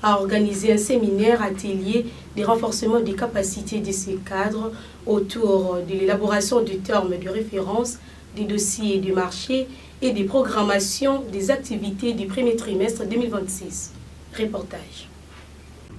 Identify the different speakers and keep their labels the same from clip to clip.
Speaker 1: a organisé un séminaire atelier de renforcement des capacités de ces cadres autour de l'élaboration du terme de référence, des dossiers de marché et des programmations des activités du premier trimestre 2026. Reportage.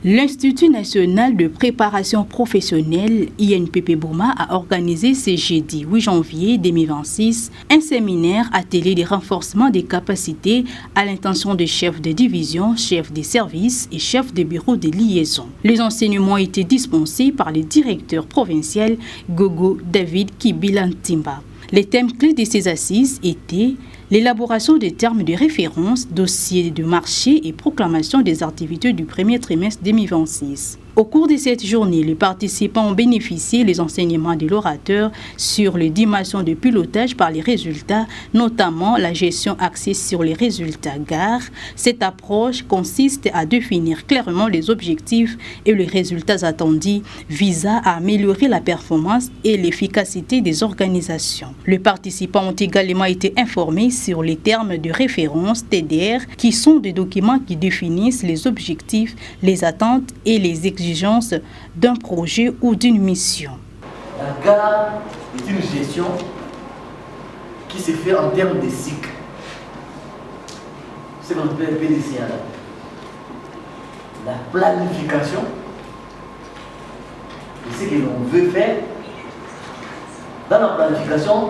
Speaker 2: L'Institut national de préparation professionnelle INPP Boma a organisé ce jeudi 8 janvier 2026 un séminaire atelier de renforcement des capacités à l'intention des chefs de division, chefs de services et chefs de bureau de liaison. Les enseignements ont été dispensés par le directeur provincial Gogo David Kibilantimba. Les thèmes clés de ces assises étaient l'élaboration des termes de référence, dossiers de marché et proclamation des activités du premier trimestre 2026. Au cours de cette journée, les participants ont bénéficié des enseignements de l'orateur sur les dimensions de pilotage par les résultats, notamment la gestion axée sur les résultats GAR. Cette approche consiste à définir clairement les objectifs et les résultats attendus visant à améliorer la performance et l'efficacité des organisations. Les participants ont également été informés sur les termes de référence TDR qui sont des documents qui définissent les objectifs, les attentes et les exigences d'un projet ou d'une mission.
Speaker 3: La GAR est une gestion qui se fait en termes de cycle. C'est ce qu'on appelle le PDCA. La planification de ce que l'on veut faire. Dans la planification,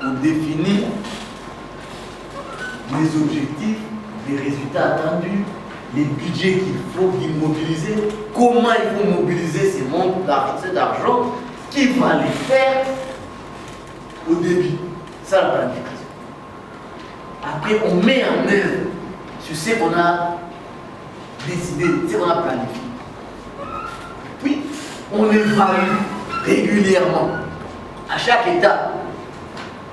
Speaker 3: on définit les objectifs, les résultats attendus, les budgets qu'il faut mobiliser, comment il faut mobiliser cet argent, qui va les faire au début. C'est la planification. Après, on met en œuvre sur ce qu'on a décidé, ce qu'on a planifié. Puis, on évalue régulièrement, à chaque étape.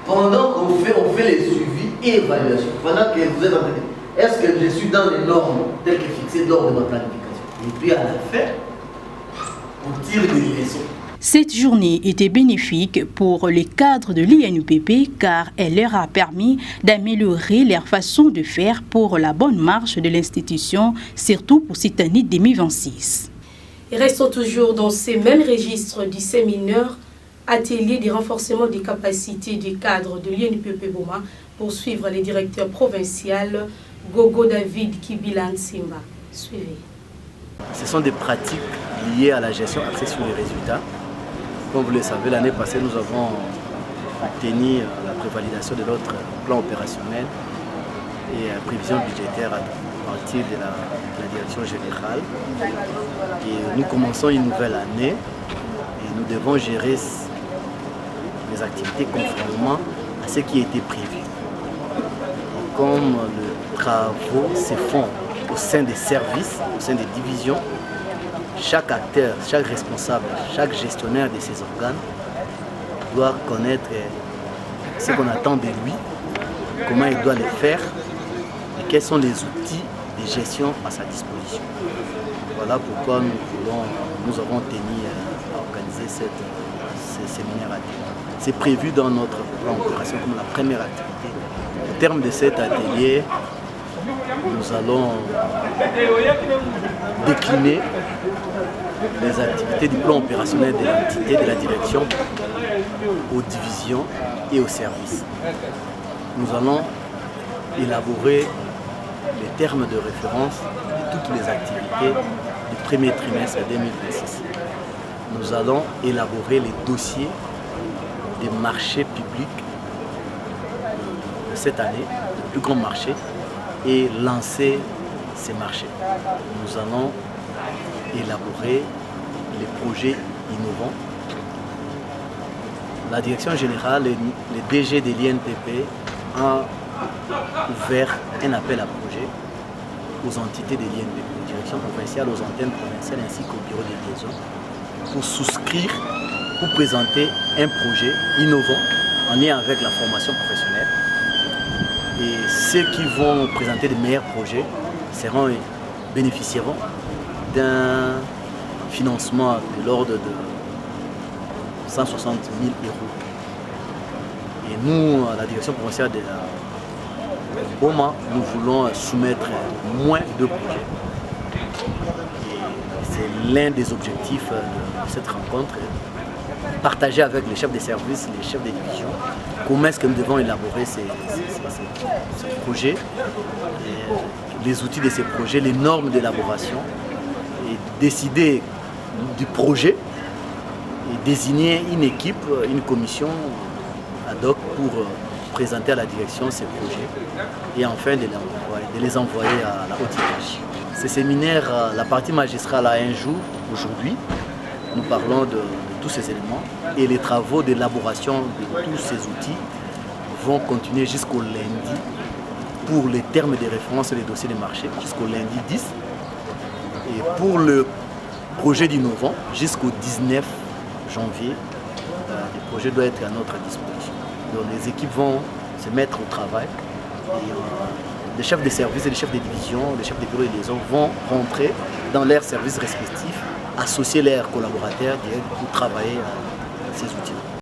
Speaker 3: Pendant qu'on fait les suivis et évaluations. Pendant que vous êtes en train de... Est-ce que je suis dans les normes telles que fixées lors de ma planification? Et puis à la fin, on tire des leçons.
Speaker 2: Cette journée était bénéfique pour les cadres de l'INPP car elle leur a permis d'améliorer leur façon de faire pour la bonne marche de l'institution, surtout pour cette année 2026.
Speaker 1: Et restons toujours dans ces mêmes registres du séminaire atelier de renforcement des capacités des cadres de l'INPP Boma pour suivre les directeurs provinciaux Gogo David Kibilantimba. Suivez.
Speaker 3: Ce sont des pratiques liées à la gestion axée sur les résultats. Comme vous le savez, l'année passée, nous avons obtenu la prévalidation de notre plan opérationnel et prévision budgétaire à partir de la direction générale. Et nous commençons une nouvelle année et nous devons gérer les activités conformément à ce qui a été prévu. Et comme les travaux se font au sein des services, au sein des divisions, chaque acteur, chaque responsable, chaque gestionnaire de ces organes doit connaître ce qu'on attend de lui, comment il doit le faire et quels sont les outils de gestion à sa disposition. Voilà pourquoi nous avons tenu à organiser ce séminaire atelier. C'est prévu dans notre plan opération comme la première activité. Au terme de cet atelier, nous allons décliner les activités du plan opérationnel de l'entité, de la direction, aux divisions et aux services. Nous allons élaborer les termes de référence de toutes les activités du premier trimestre 2026. Nous allons élaborer les dossiers des marchés publics de cette année, le plus grand marché, et lancer ces marchés. Nous allons élaborer les projets innovants. La direction générale, les DG de l'INPP ont ouvert un appel à projet aux entités de l'INPP, aux directions provinciales, aux antennes provinciales ainsi qu'au bureau de liaison pour souscrire, pour présenter un projet innovant en lien avec la formation professionnelle. Et ceux qui vont présenter les meilleurs projets bénéficieront d'un financement de l'ordre de 160 000 €. Et nous, à la direction provinciale de Boma, nous voulons soumettre moins de projets. l'un des objectifs de cette rencontre, partager avec les chefs des services, les chefs des divisions, comment est-ce que nous devons élaborer ces projets, les outils de ces projets, les normes d'élaboration, et décider du projet et désigner une équipe, une commission ad hoc pour présenter à la direction ces projets et enfin de les envoyer à la haute hiérarchie. Ces séminaires, la partie magistrale a un jour, aujourd'hui. Nous parlons de tous ces éléments et les travaux d'élaboration de tous ces outils vont continuer jusqu'au lundi pour les termes de référence et les dossiers de marché, jusqu'au lundi 10. Et pour le projet d'innovant, jusqu'au 19 janvier, le projet doit être à notre disposition. Donc les équipes vont se mettre au travail. Et, les chefs de service et les chefs de division, les chefs de bureau et liaison vont rentrer dans leurs services respectifs, associer leurs collaborateurs pour travailler à ces outils.